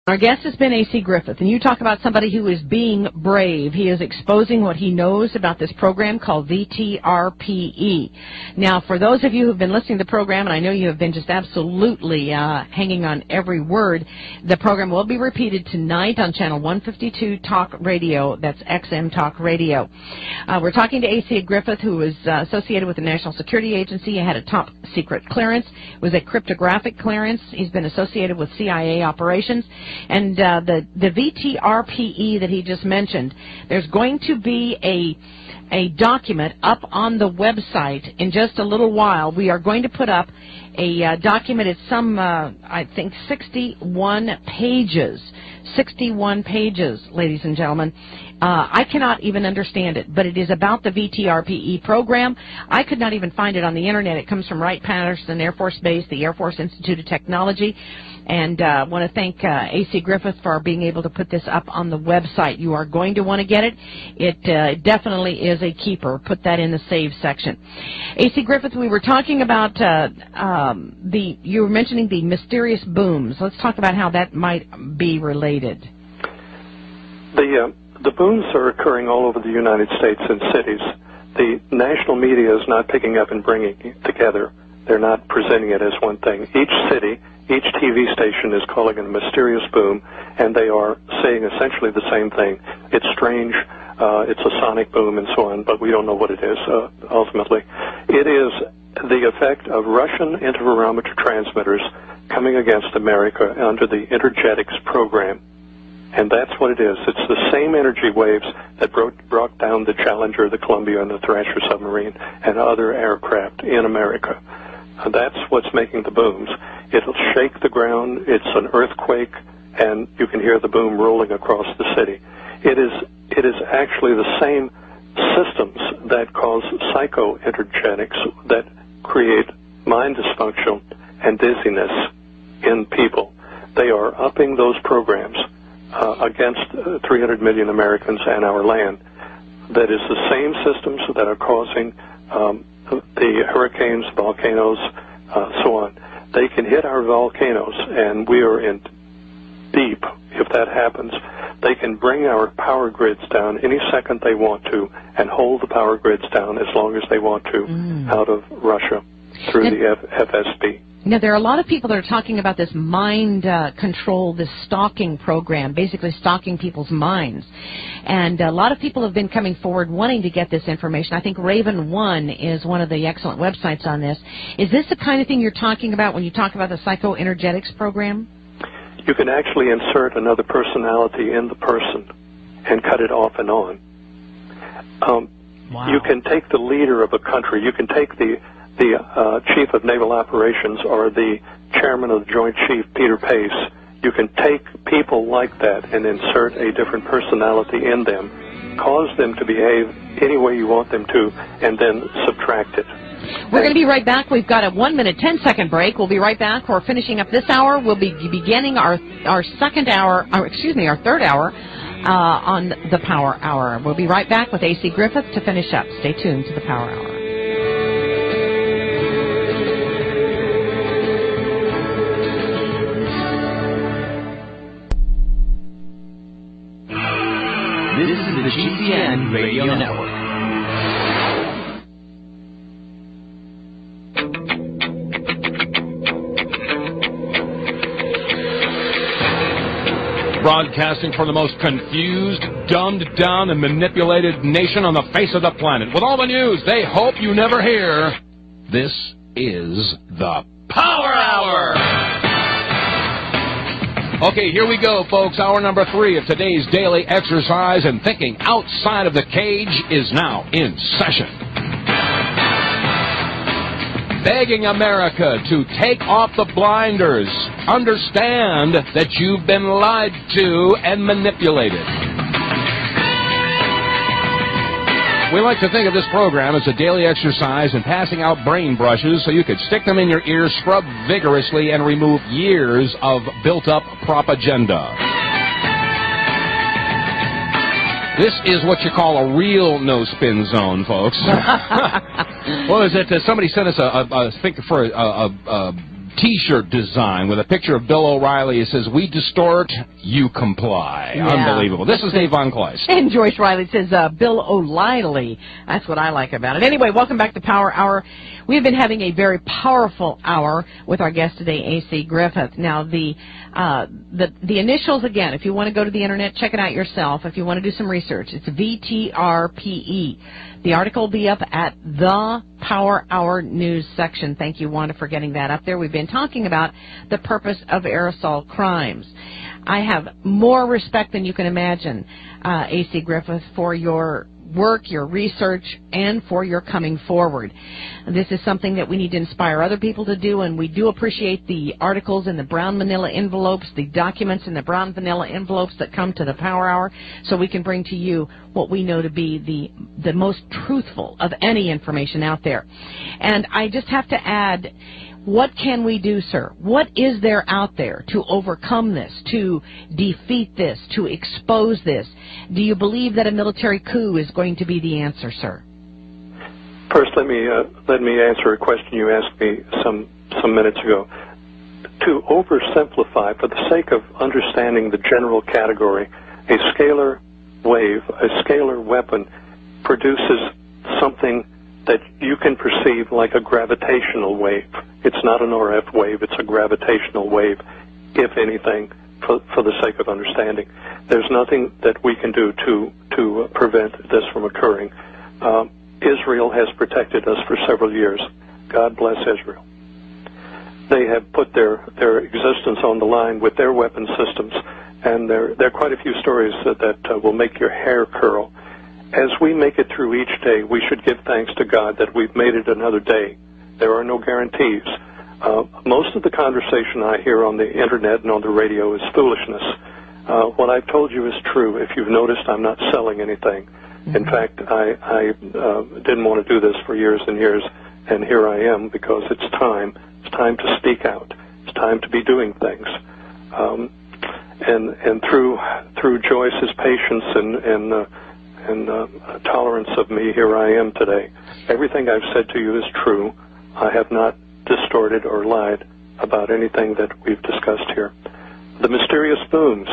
Our guest has been A.C. Griffith, and you talk about somebody who is being brave. He is exposing what he knows about this program called VTRPE. Now, for those of you who have been listening to the program, and I know you have been just absolutely hanging on every word, the program will be repeated tonight on Channel 152 Talk Radio. That's XM Talk Radio. We're talking to A.C. Griffith, who is associated with the National Security Agency. He had a top secret clearance. It was a cryptographic clearance. He's been associated with CIA operations. And the VTRPE that he just mentioned, there's going to be a document up on the website in just a little while. We are going to put up a document. It's some, I think, 61 pages. 61 pages, ladies and gentlemen. I cannot even understand it, but it is about the VTRPE program. I could not even find it on the Internet. It comes from Wright-Patterson Air Force Base, the Air Force Institute of Technology. And I want to thank A.C. Griffith for being able to put this up on the website. You are going to want to get it. It definitely is a keeper. Put that in the save section. A.C. Griffith, we were talking about you were mentioning the mysterious booms. Let's talk about how that might be related. The booms are occurring all over the United States and cities. The national media is not picking up and bringing it together. They're not presenting it as one thing. Each city, each TV station is calling it a mysterious boom, and they are saying essentially the same thing. It's strange, it's a sonic boom and so on, but we don't know what it is ultimately. It is the effect of Russian interferometer transmitters coming against America under the Energetics program. And that's what it is. It's the same energy waves that brought down the Challenger, the Columbia, and the Thrasher submarine and other aircraft in America. That's what's making the booms. It'll shake the ground. It's an earthquake, and you can hear the boom rolling across the city. It is actually the same systems that cause psychoenergetics that create mind dysfunction and dizziness in people. They are upping those programs against 300 million Americans and our land. That is the same systems that are causing the hurricanes, volcanoes, so on. They can hit our volcanoes, and we are in deep if that happens. They can bring our power grids down any second they want to and hold the power grids down as long as they want to out of Russia through the FSB. Now, there are a lot of people that are talking about this mind control, this stalking program, basically stalking people's minds. And a lot of people have been coming forward wanting to get this information. I think Raven One is one of the excellent websites on this. Is this the kind of thing you're talking about when you talk about the psychoenergetics program? You can actually insert another personality in the person and cut it off and on. Wow. You can take the leader of a country. You can take the Chief of Naval Operations or the Chairman of the Joint Chief, Peter Pace. You can take people like that and insert a different personality in them, cause them to behave any way you want them to, and then subtract it. We're going to be right back. We've got a 1-minute, 10-second break. We'll be right back. We're finishing up this hour. We'll be beginning our third hour on the Power Hour. We'll be right back with A.C. Griffith to finish up. Stay tuned to the Power Hour. This is the GCN Radio Network. Broadcasting from the most confused, dumbed down, and manipulated nation on the face of the planet. With all the news they hope you never hear, this is the Power Hour! Okay, here we go, folks. Hour number 3 of today's daily exercise and thinking outside of the cage is now in session. Begging America to take off the blinders. Understand that you've been lied to and manipulated. We like to think of this program as a daily exercise in passing out brain brushes so you could stick them in your ears, scrub vigorously, and remove years of built-up propaganda. This is what you call a real no-spin zone, folks. What was it? Somebody sent us a T-shirt design with a picture of Bill O'Reilly. It says, "We distort, you comply." Yeah. Unbelievable. This is Dave Von Kleist. And Joyce Riley says, Bill O'Reilly. That's what I like about it. Anyway, welcome back to Power Hour. We've been having a very powerful hour with our guest today, A.C. Griffith. Now, the initials, again, if you want to go to the Internet, check it out yourself. If you want to do some research, it's VTRPE. The article will be up at the Power Hour News section. Thank you, Wanda, for getting that up there. We've been talking about the purpose of aerosol crimes. I have more respect than you can imagine, A.C. Griffith, for your work, your research, and for your coming forward. This is something that we need to inspire other people to do, and we do appreciate the articles in the brown manila envelopes, the documents in the brown vanilla envelopes that come to the Power Hour, so we can bring to you what we know to be the most truthful of any information out there. And I just have to add, what can we do, sir? What is there out there to overcome this, to defeat this, to expose this? Do you believe that a military coup is going to be the answer, sir? First, let me answer a question you asked me some minutes ago. To oversimplify, for the sake of understanding the general category, a scalar wave, a scalar weapon, produces something that you can perceive like a gravitational wave. It's not an RF wave, it's a gravitational wave, if anything, for the sake of understanding. There's nothing that we can do to prevent this from occurring. Israel has protected us for several years. God bless Israel. They have put their existence on the line with their weapon systems, and there are quite a few stories that will make your hair curl. As we make it through each day, we should give thanks to God that we've made it another day. There are no guarantees. Most of the conversation I hear on the Internet and on the radio is foolishness. What I've told you is true. If you've noticed, I'm not selling anything. In fact, I didn't want to do this for years and years, and here I am because it's time. It's time to speak out. It's time to be doing things. And through Joyce's patience and tolerance of me, here I am today. Everything I've said to you is true. I have not distorted or lied about anything that we've discussed here. The mysterious booms,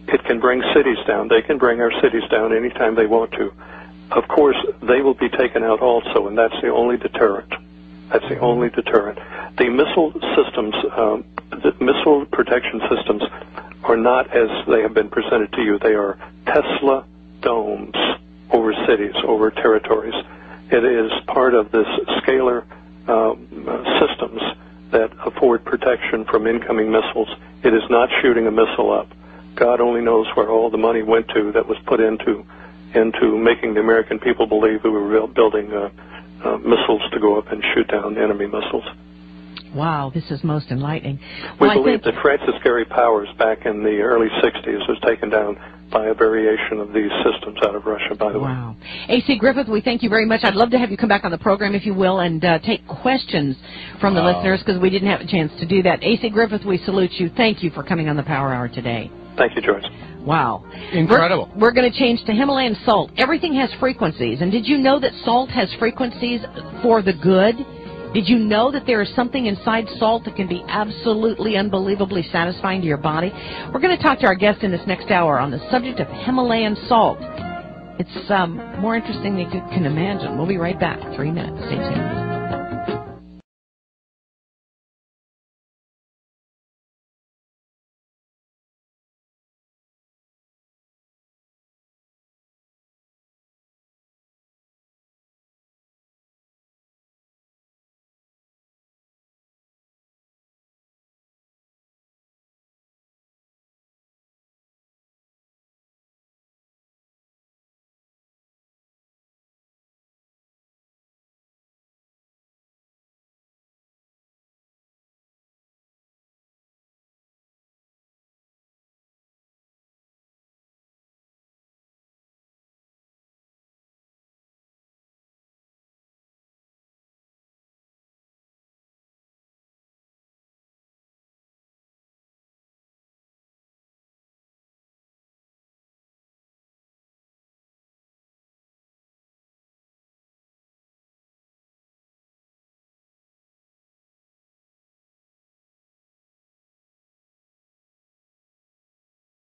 it can bring cities down. They can bring our cities down anytime they want to. Of course, they will be taken out also, and that's the only deterrent. That's the only deterrent. The missile systems, the missile protection systems are not as they have been presented to you. They are Tesla domes over cities, over territories. It is part of this scalar systems that afford protection from incoming missiles. It is not shooting a missile up. God only knows where all the money went to that was put into making the American people believe we were building missiles to go up and shoot down enemy missiles. Wow, this is most enlightening. We believe that Francis Gary Powers back in the early 60s was taken down by a variation of these systems out of Russia, by the way. Wow. A.C. Griffith, we thank you very much. I'd love to have you come back on the program, if you will, and take questions from the listeners, because we didn't have a chance to do that. A.C. Griffith, we salute you. Thank you for coming on the Power Hour today. Thank you, Joyce. Wow. Incredible. We're going to change to Himalayan salt. Everything has frequencies. And did you know that salt has frequencies for the good? Did you know that there is something inside salt that can be absolutely, unbelievably satisfying to your body? We're going to talk to our guest in this next hour on the subject of Himalayan salt. It's more interesting than you can imagine. We'll be right back. 3 minutes. Stay tuned.